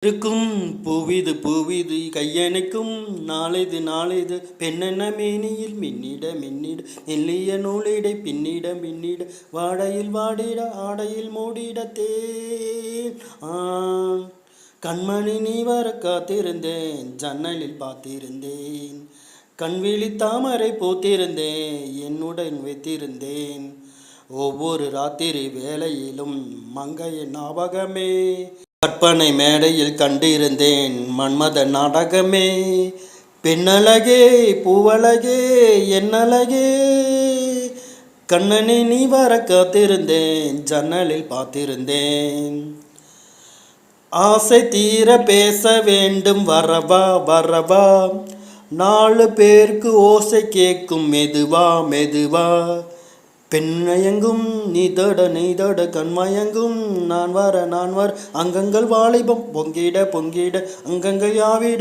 இருக்கும் பூவிது பூவிது கையணைக்கும் நாளைது நாளைது பெண்ணென்ன மேனியில் மின்னிட மின்னிட மெல்லிய நூலிடை பின்னிட பின்னிட வாடையில் வாடிட ஆடையில் மூடிட தேன் கண்மணி நீ வர காத்திருந்தேன் ஜன்னலில் பார்த்திருந்தேன் கண்விழி தாமரை போத்திருந்தேன் என்னுடன் வைத்திருந்தேன் ஒவ்வொரு ராத்திரி வேளையிலும் மங்கையின் ஞாபகமே கற்பனை மேடையில் கண்டிருந்தேன் மன்மத நாடகமே பெண்ணழகே பூவழகே என்னழகே கண்ணனை நீ வர காத்திருந்தேன் ஜன்னலில் பார்த்திருந்தேன் ஆசை தீர பேச வேண்டும் வரவா வரவா 4 பேருக்கு ஓசை கேட்கும் மெதுவா மெதுவா பெண்மயங்கும் நீதட கண்மயங்கும் நான் வர அங்கங்கள் வாலிபம் பொங்கிட பொங்கிட அங்கங்கள் யாவிடும்